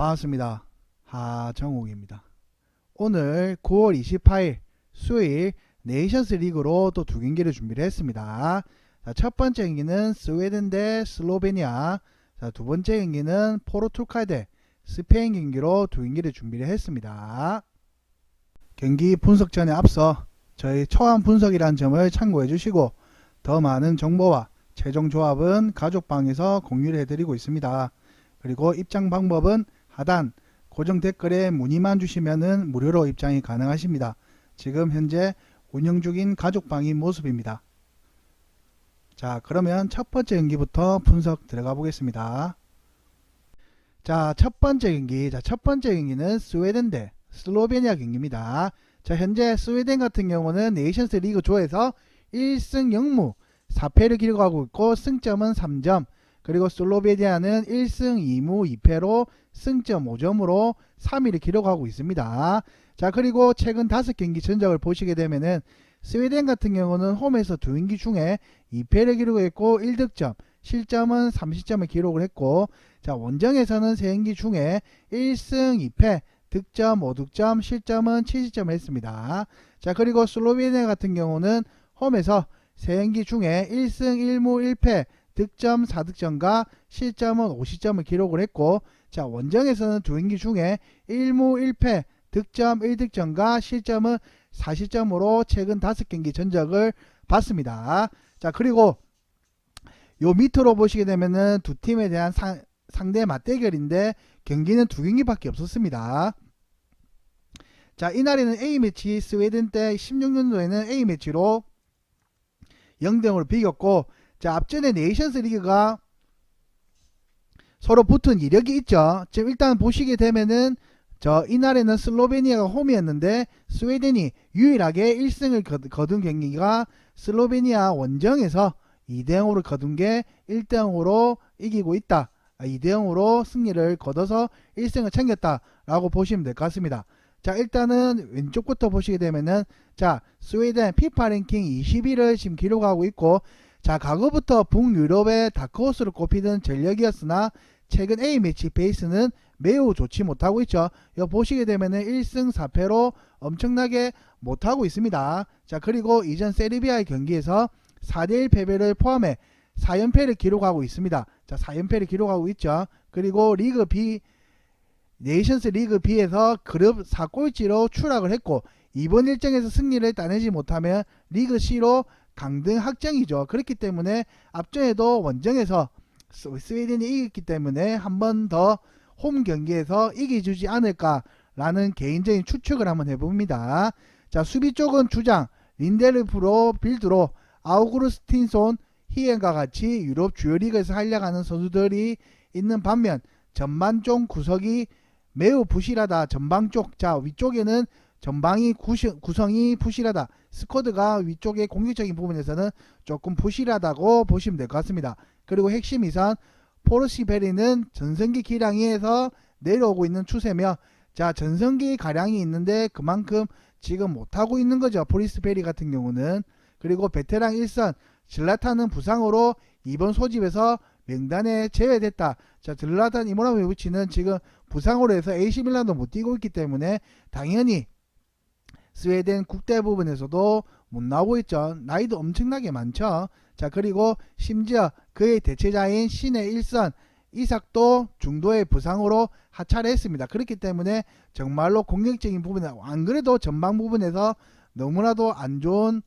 반갑습니다. 하정욱입니다. 오늘 9월 28일 수요일 네이션스 리그로 또 두 경기를 준비를 했습니다. 자, 첫 번째 경기는 스웨덴 대 슬로베니아, 자, 두 번째 경기는 포르투갈 대 스페인 경기로 두 경기를 준비를 했습니다. 경기 분석 전에 앞서 저희 초안 분석이라는 점을 참고해 주시고 더 많은 정보와 최종 조합은 가족방에서 공유를 해드리고 있습니다. 그리고 입장 방법은 하단 고정 댓글에 문의만 주시면 무료로 입장이 가능하십니다. 지금 현재 운영 중인 가족방인 모습입니다. 자, 그러면 첫 번째 경기부터 분석 들어가 보겠습니다. 자, 첫 번째 경기는 스웨덴 대 슬로베니아 경기입니다. 자, 현재 스웨덴 같은 경우는 네이션스 리그 조에서 1승 0무 4패를 기록하고 있고 승점은 3점, 그리고 슬로베니아는 1승 2무 2패로 승점 5점으로 3위를 기록하고 있습니다. 자, 그리고 최근 5경기 전적을 보시게 되면은 스웨덴 같은 경우는 홈에서 2경기 중에 2패를 기록했고 1득점, 실점은 30점을 기록을 했고, 자, 원정에서는 3경기 중에 1승 2패, 득점 5득점, 실점은 70점을 했습니다. 자, 그리고 슬로베니아 같은 경우는 홈에서 3경기 중에 1승 1무 1패, 득점 4득점과 실점은 50점을 기록을 했고, 자, 원정에서는 2경기 중에 1무 1패, 득점 1득점과 실점은 40점으로 최근 5경기 전적을 봤습니다. 자, 그리고 요 밑으로 보시게 되면은 두 팀에 대한 상대 맞대결인데 경기는 2경기밖에 없었습니다. 자, 이날에는 A매치 스웨덴 때 16년도에는 A매치로 0대0으로 비겼고, 자, 앞전에 네이션스 리그가 서로 붙은 이력이 있죠. 지금 일단 보시게 되면은 이날에는 슬로베니아가 홈이었는데 스웨덴이 유일하게 1승을 거둔 경기가 슬로베니아 원정에서 2대0으로 거둔 게 1대0으로 이기고 있다. 2대0으로 승리를 거둬서 1승을 챙겼다라고 보시면 될 것 같습니다. 자, 일단은 왼쪽부터 보시게 되면은, 자, 스웨덴 피파 랭킹 20위를 지금 기록하고 있고, 자, 과거부터 북유럽의 다크호스로 꼽히던 전력이었으나 최근 A매치 베이스는 매우 좋지 못하고 있죠. 이거 보시게 되면은 1승 4패로 엄청나게 못하고 있습니다. 자, 그리고 이전 세르비아의 경기에서 4대1 패배를 포함해 4연패를 기록하고 있습니다. 자, 4연패를 기록하고 있죠. 그리고 리그 B, 네이션스 리그 B에서 그룹 4꼴찌로 추락을 했고, 이번 일정에서 승리를 따내지 못하면 리그 C로 강등 확정이죠. 그렇기 때문에 앞전에도 원정에서 스웨덴이 이겼기 때문에 한 번 더 홈 경기에서 이겨주지 않을까라는 개인적인 추측을 한번 해봅니다. 자, 수비 쪽은 주장 린데르프로 빌드로 아우구르스틴손 히엔과 같이 유럽 주요 리그에서 활약하는 선수들이 있는 반면 전반 쪽 구석이 매우 부실하다. 전방 쪽, 자, 위쪽에는 전방이 구성이 부실하다. 스쿼드가 위쪽의 공격적인 부분에서는 조금 부실하다고 보시면 될 것 같습니다. 그리고 핵심 이선 포르시베리는 전성기 기량에서 내려오고 있는 추세며, 자, 전성기 가량이 있는데 그만큼 지금 못하고 있는 거죠. 포리스베리 같은 경우는. 그리고 베테랑 1선 질라탄은 부상으로 이번 소집에서 명단에 제외됐다. 자, 질라탄 이모라모비치는 지금 부상으로 해서 AC 밀란도 못 뛰고 있기 때문에 당연히 스웨덴 국대 부분에서도 못 나오고 있죠. 나이도 엄청나게 많죠. 자, 그리고 심지어 그의 대체자인 신의 1선 이삭도 중도의 부상으로 하차를 했습니다. 그렇기 때문에 정말로 공격적인 부분에, 안 그래도 전방 부분에서 너무나도 안 좋은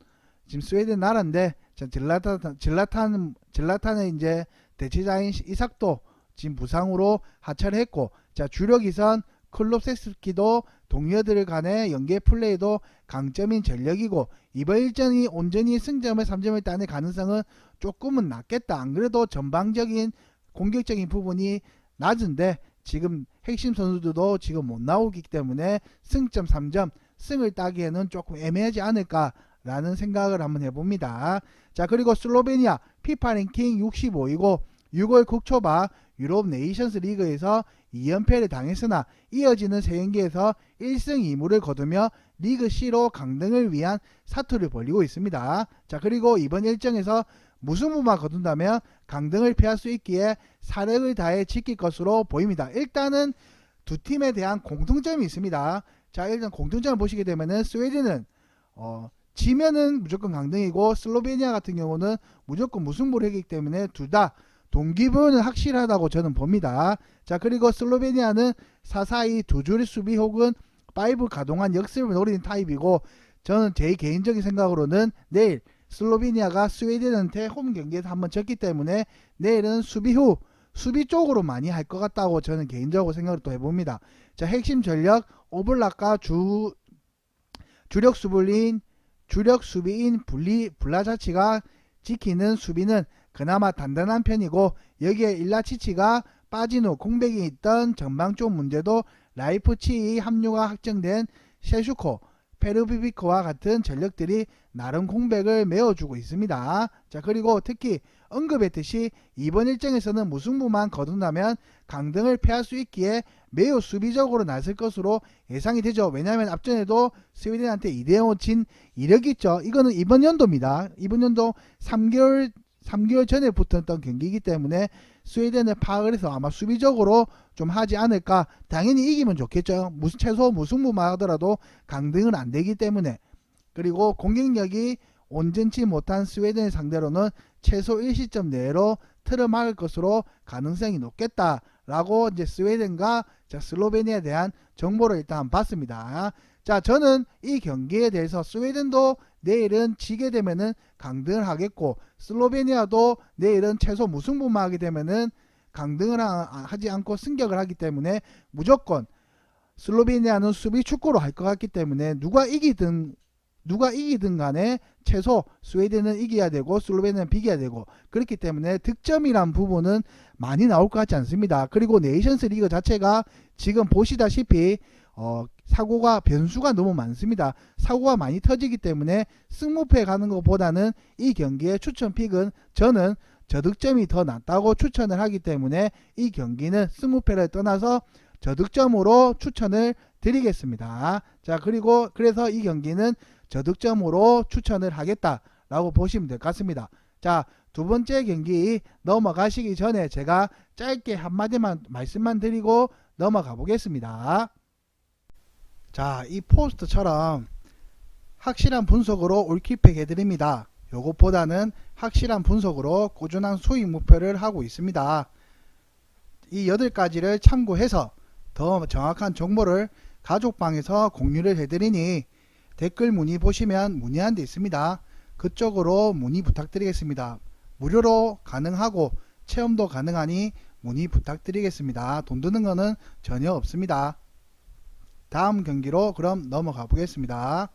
지금 스웨덴 나라인데, 자, 질라탄의 이제 대체자인 이삭도 지금 부상으로 하차를 했고, 자, 주력 이선 클롭세스키도 동료들 간의 연계 플레이도 강점인 전력이고, 이번 일정이 온전히 승점을 3점을 따낼 가능성은 조금은 낮겠다. 안 그래도 전방적인 공격적인 부분이 낮은데 지금 핵심 선수들도 지금 못 나오기 때문에 승점 3점 승을 따기에는 조금 애매하지 않을까라는 생각을 한번 해봅니다. 자, 그리고 슬로베니아 피파 랭킹 65이고 6월 국초바 유럽 네이션스 리그에서 2연패를 당했으나 이어지는 3경기에서 1승 2무를 거두며 리그 C로 강등을 위한 사투를 벌이고 있습니다. 자, 그리고 이번 일정에서 무승부만 거둔다면 강등을 피할 수 있기에 사력을 다해 지킬 것으로 보입니다. 일단은 두 팀에 대한 공통점이 있습니다. 자, 일단 공통점을 보시게 되면은 스웨덴은 지면은 무조건 강등이고 슬로베니아 같은 경우는 무조건 무승부를 했기 때문에 둘 다 동기부여는 확실하다고 저는 봅니다. 자, 그리고 슬로베니아는 4-4-2 두 줄 수비 혹은 5 가동한 역습을 노리는 타입이고, 저는 제 개인적인 생각으로는 내일 슬로베니아가 스웨덴한테 홈 경기에서 한번 졌기 때문에 내일은 수비 후 수비 쪽으로 많이 할 것 같다고 저는 개인적으로 생각을 또 해봅니다. 자, 핵심 전력 오블락과 주력 수비인 블라자치가 지키는 수비는 그나마 단단한 편이고, 여기에 일라치치가 빠진 후 공백이 있던 전방 쪽 문제도 라이프치히 합류가 확정된 셰슈코, 페르비비코와 같은 전력들이 나름 공백을 메워주고 있습니다. 자, 그리고 특히 언급했듯이 이번 일정에서는 무승부만 거둔다면 강등을 피할 수 있기에 매우 수비적으로 나설 것으로 예상이 되죠. 왜냐하면 앞전에도 스웨덴한테 2-0 진 이력이 있죠. 이거는 이번 연도입니다. 이번 연도 3개월 전에 붙었던 경기이기 때문에 스웨덴을 파악을 해서 아마 수비적으로 좀 하지 않을까. 당연히 이기면 좋겠죠. 최소 무승부만 하더라도 강등은 안 되기 때문에. 그리고 공격력이 온전치 못한 스웨덴을 상대로는 최소 1시점 내로 틀어 막을 것으로 가능성이 높겠다라고 이제 스웨덴과 슬로베니아에 대한 정보를 일단 봤습니다. 자, 저는 이 경기에 대해서 스웨덴도 내일은 지게 되면은 강등을 하겠고, 슬로베니아도 내일은 최소 무승부만 하게 되면은 강등을 하지 않고 승격을 하기 때문에 무조건 슬로베니아는 수비 축구로 할 것 같기 때문에 누가 이기든 간에 최소 스웨덴은 이겨야 되고 슬로베니아는 비겨야 되고, 그렇기 때문에 득점이란 부분은 많이 나올 것 같지 않습니다. 그리고 네이션스 리그 자체가 지금 보시다시피 사고가 변수가 너무 많습니다. 사고가 많이 터지기 때문에 승무패 가는 것보다는 이 경기의 추천 픽은 저는 저득점이 더 낫다고 추천을 하기 때문에 이 경기는 승무패를 떠나서 저득점으로 추천을 드리겠습니다. 자, 그리고 그래서 이 경기는 저득점으로 추천을 하겠다라고 보시면 될 것 같습니다. 자, 두 번째 경기 넘어가시기 전에 제가 짧게 한마디만 말씀만 드리고 넘어가 보겠습니다. 자, 이 포스트처럼 확실한 분석으로 올킬팩 해드립니다. 요것보다는 확실한 분석으로 꾸준한 수익 목표를 하고 있습니다. 이 8가지를 참고해서 더 정확한 정보를 가족방에서 공유를 해드리니 댓글 문의 보시면 문의한 데 있습니다. 그쪽으로 문의 부탁드리겠습니다. 무료로 가능하고 체험도 가능하니 문의 부탁드리겠습니다. 돈 드는 거는 전혀 없습니다. 다음 경기로 그럼 넘어가 보겠습니다.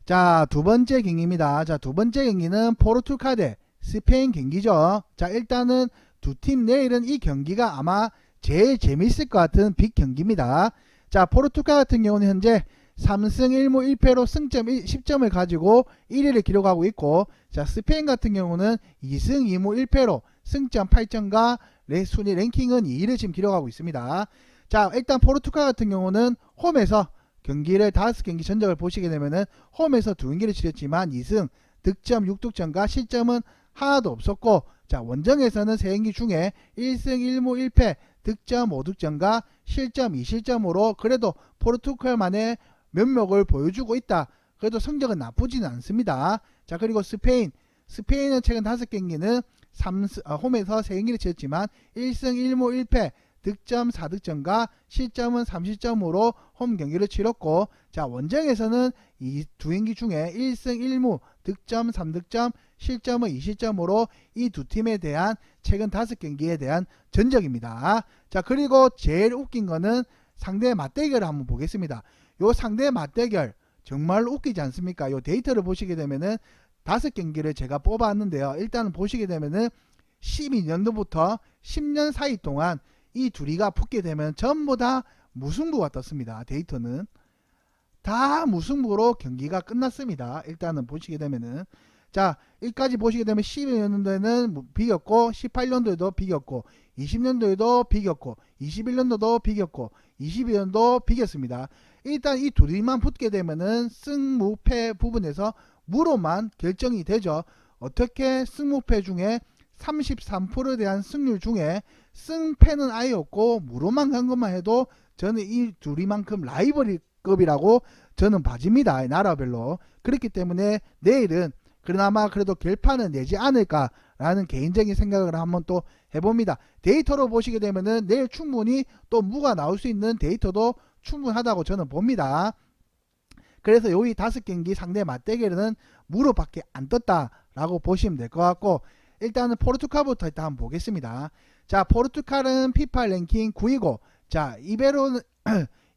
자, 두 번째 경기입니다. 자, 두 번째 경기는 포르투갈 대 스페인 경기죠. 자, 일단은 두 팀 내일은 이 경기가 아마 제일 재밌을 것 같은 빅 경기입니다. 자, 포르투갈 같은 경우는 현재 3승 1무 1패로 승점 10점을 가지고 1위를 기록하고 있고, 자, 스페인 같은 경우는 2승 2무 1패로 승점 8점과 순위 랭킹은 2위를 지금 기록하고 있습니다. 자, 일단 포르투갈 같은 경우는 홈에서 경기를 5경기 전적을 보시게 되면은 홈에서 2경기를 치렀지만 2승, 득점 6득점과 실점은 하나도 없었고, 자, 원정에서는 3경기 중에 1승 1무 1패, 득점 5득점과 실점 2실점으로 그래도 포르투갈만의 면목을 보여주고 있다. 그래도 성적은 나쁘지는 않습니다. 자, 그리고 스페인은 최근 5경기는 홈에서 3경기를 치렀지만 1승 1무 1패, 득점 4득점과 실점은 3실점으로 홈 경기를 치렀고, 자, 원정에서는 이 2경기 중에 1승 1무, 득점 3득점, 실점은 2실점으로 이 두 팀에 대한 최근 5경기에 대한 전적입니다. 자, 그리고 제일 웃긴 거는 상대 맞대결을 한번 보겠습니다. 요 상대 맞대결 정말 웃기지 않습니까? 요 데이터를 보시게 되면은 5경기를 제가 뽑아왔는데요. 일단은 보시게 되면은 12년도부터 10년 사이 동안 이 둘이가 붙게 되면 전부 다 무승부가 떴습니다. 데이터는 다 무승부로 경기가 끝났습니다. 일단은 보시게 되면은, 자, 1까지 보시게 되면 12년도에는 비겼고, 18년도에도 비겼고, 20년도에도 비겼고, 21년도도 비겼고, 22년도 비겼습니다. 일단 이 둘이만 붙게 되면은 승무패 부분에서 무로만 결정이 되죠. 어떻게 승무패 중에 33%에 대한 승률 중에 승패는 아예 없고 무로만 간 것만 해도 저는 이 둘이만큼 라이벌급이라고 저는 봐집니다. 나라별로. 그렇기 때문에 내일은 그나마 그래도 결판은 내지 않을까라는 개인적인 생각을 한번 또 해봅니다. 데이터로 보시게 되면은 내일 충분히 또 무가 나올 수 있는 데이터도 충분하다고 저는 봅니다. 그래서 요이 5경기 상대 맞대결은 무로밖에 안 떴다라고 보시면 될 것 같고, 일단은 포르투갈부터 일단 한번 보겠습니다. 자, 포르투갈은 피파 랭킹 9위고, 자,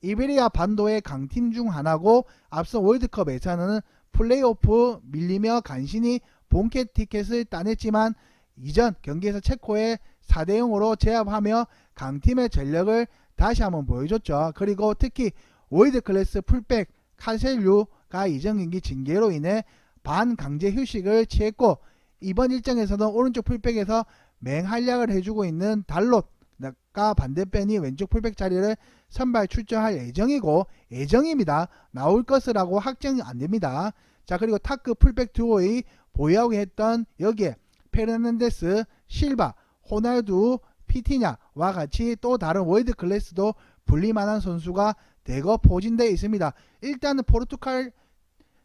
이베리아 반도의 강팀 중 하나고, 앞서 월드컵에서는 플레이오프 밀리며 간신히 본캐 티켓을 따냈지만 이전 경기에서 체코에 4대0으로 제압하며 강팀의 전력을 다시 한번 보여줬죠. 그리고 특히 월드클래스 풀백 카셀류가 이전 경기 징계로 인해 반강제 휴식을 취했고, 이번 일정에서는 오른쪽 풀백에서 맹활약을 해주고 있는 달롯과 반대편이 왼쪽 풀백 자리를 선발 출전할 예정입니다. 나올 것이라고 확정이 안됩니다. 자, 그리고 타크 풀백 듀오의 보유하고 했던 여기에 페르난데스, 실바, 호날두, 피티냐와 같이 또 다른 월드 클래스도 불리만한 선수가 대거 포진되어 있습니다. 일단은 포르투갈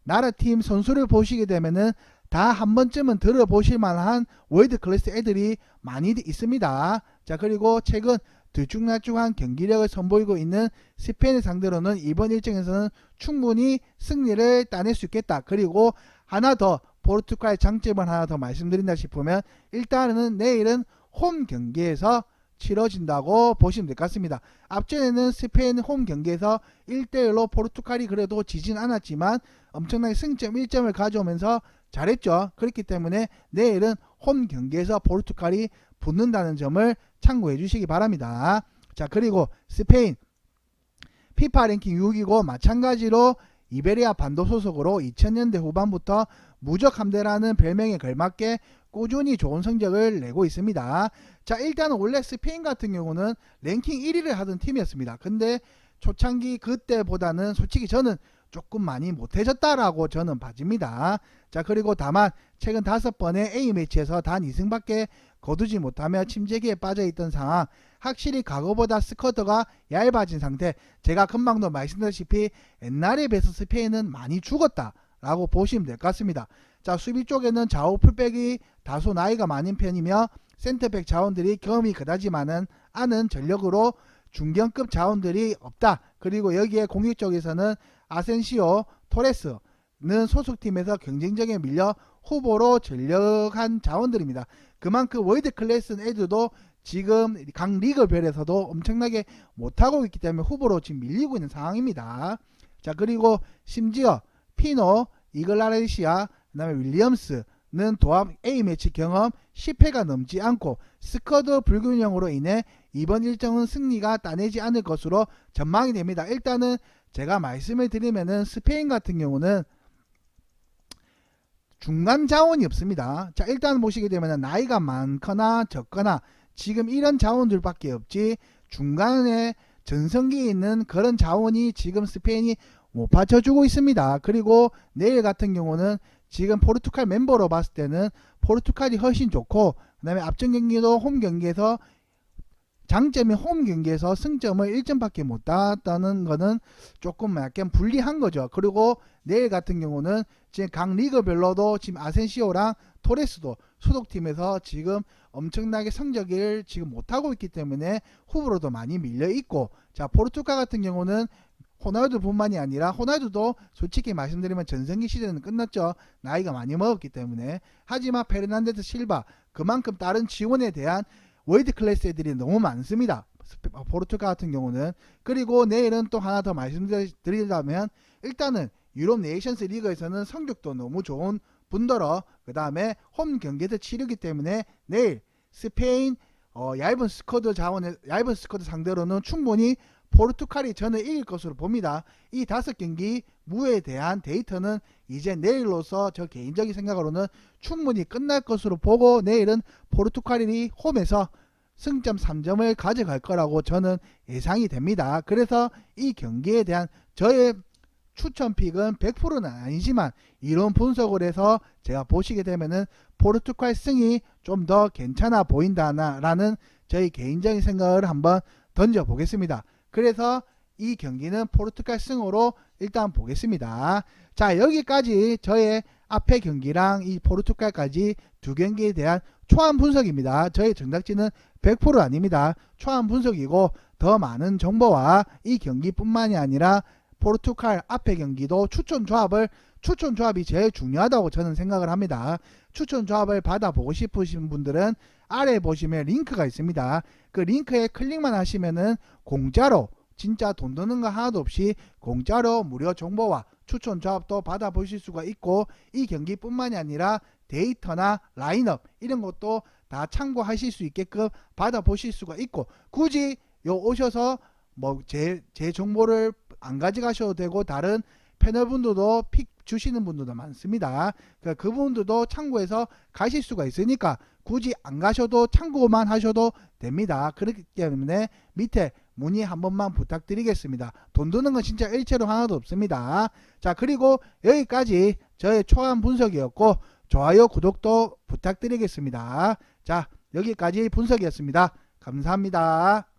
나라팀 선수를 보시게 되면은 다 한 번쯤은 들어보실 만한 월드 클래스 애들이 많이 있습니다. 자, 그리고 최근 들쭉날쭉한 경기력을 선보이고 있는 스페인을 상대로는 이번 일정에서는 충분히 승리를 따낼 수 있겠다. 그리고 하나 더 포르투갈 장점을 하나 더 말씀드린다 싶으면, 일단은 내일은 홈 경기에서 치러진다고 보시면 될 것 같습니다. 앞전에는 스페인 홈 경기에서 1대1로 포르투갈이 그래도 지진 않았지만 엄청나게 승점 1점을 가져오면서 잘했죠. 그렇기 때문에 내일은 홈 경기에서 포르투갈이 붙는다는 점을 참고해 주시기 바랍니다. 자, 그리고 스페인 피파 랭킹 6위고 마찬가지로 이베리아 반도 소속으로 2000년대 후반부터 무적 함대라는 별명에 걸맞게 꾸준히 좋은 성적을 내고 있습니다. 자, 일단은 원래 스페인 같은 경우는 랭킹 1위를 하던 팀이었습니다. 근데 초창기 그때보다는 솔직히 저는 조금 많이 못해졌다라고 저는 봐집니다. 자, 그리고 다만 최근 5번의 A매치에서 단 2승밖에 거두지 못하며 침체기에 빠져있던 상황, 확실히 과거보다 스쿼드가 얇아진 상태, 제가 금방도 말씀드렸다시피 옛날에 비해서 스페인은 많이 죽었다라고 보시면 될 것 같습니다. 자, 수비 쪽에는 좌우 풀백이 다소 나이가 많은 편이며 센터백 자원들이 경험이 그다지 많은 않은 전력으로 중견급 자원들이 없다. 그리고 여기에 공격 쪽에서는 아센시오, 토레스는 소속팀에서 경쟁적에 밀려 후보로 전력한 자원들입니다. 그만큼 월드 클래스 애들도 지금 각 리그별에서도 엄청나게 못하고 있기 때문에 후보로 지금 밀리고 있는 상황입니다. 자, 그리고 심지어 피노, 이글라레시아, 그 다음에 윌리엄스는 도합 A매치 경험 10회가 넘지 않고 스쿼드 불균형으로 인해 이번 일정은 승리가 따내지 않을 것으로 전망이 됩니다. 일단은 제가 말씀을 드리면은 스페인 같은 경우는 중간 자원이 없습니다. 자, 일단 보시게 되면 나이가 많거나 적거나 지금 이런 자원들밖에 없지 중간에 전성기에 있는 그런 자원이 지금 스페인이 못 받쳐주고 있습니다. 그리고 내일 같은 경우는 지금 포르투갈 멤버로 봤을 때는 포르투갈이 훨씬 좋고, 그 다음에 앞전 경기도 홈 경기에서 장점이 홈 경기에서 승점을 1점밖에 못 따왔다는 거는 조금 약간 불리한 거죠. 그리고 내일 같은 경우는 지금 각 리그별로도 지금 아센시오랑 토레스도 소속팀에서 지금 엄청나게 성적을 지금 못하고 있기 때문에 후보로도 많이 밀려 있고, 자, 포르투갈 같은 경우는 호날두 뿐만이 아니라 호날두도 솔직히 말씀드리면 전성기 시대는 끝났죠. 나이가 많이 먹었기 때문에. 하지만 페르난데스 실바, 그만큼 다른 지원에 대한 월드 클래스 애들이 너무 많습니다. 포르투갈 같은 경우는. 그리고 내일은 또 하나 더 말씀드리자면, 일단은 유럽 네이션스 리그에서는 성적도 너무 좋은 분더러 그 다음에 홈 경기에서 치르기 때문에 내일 스페인 얇은 스쿼드 상대로는 충분히 포르투갈이 저는 이길 것으로 봅니다. 이 5경기 무에 대한 데이터는 이제 내일로서 저 개인적인 생각으로는 충분히 끝날 것으로 보고, 내일은 포르투갈이 홈에서 승점 3점을 가져갈 거라고 저는 예상이 됩니다. 그래서 이 경기에 대한 저의 추천픽은 100%는 아니지만 이런 분석을 해서 제가 보시게 되면은 포르투갈 승이 좀 더 괜찮아 보인다라는 저희 개인적인 생각을 한번 던져 보겠습니다. 그래서 이 경기는 포르투갈 승으로 일단 보겠습니다. 자, 여기까지 저의 앞에 경기랑 이 포르투갈까지 두 경기에 대한 초안 분석입니다. 저의 정답지는 100% 아닙니다. 초안 분석이고 더 많은 정보와 이 경기뿐만이 아니라 포르투갈 앞에 경기도 추천 조합이 제일 중요하다고 저는 생각을 합니다. 추천 조합을 받아보고 싶으신 분들은 아래 보시면 링크가 있습니다. 그 링크에 클릭만 하시면은 공짜로, 진짜 돈 드는 거 하나도 없이 공짜로 무료 정보와 추천 조합도 받아보실 수가 있고, 이 경기뿐만이 아니라 데이터나 라인업 이런 것도 다 참고하실 수 있게끔 받아보실 수가 있고, 굳이 요 오셔서 뭐 제 정보를 안 가져가셔도 되고 다른 패널분들도 픽 주시는 분들도 많습니다. 그러니까 그분들도 참고해서 가실 수가 있으니까 굳이 안 가셔도 참고만 하셔도 됩니다. 그렇기 때문에 밑에 문의 한 번만 부탁드리겠습니다. 돈 드는 건 진짜 일체로 하나도 없습니다. 자, 그리고 여기까지 저의 초안 분석이었고, 좋아요 구독도 부탁드리겠습니다. 자, 여기까지 분석이었습니다. 감사합니다.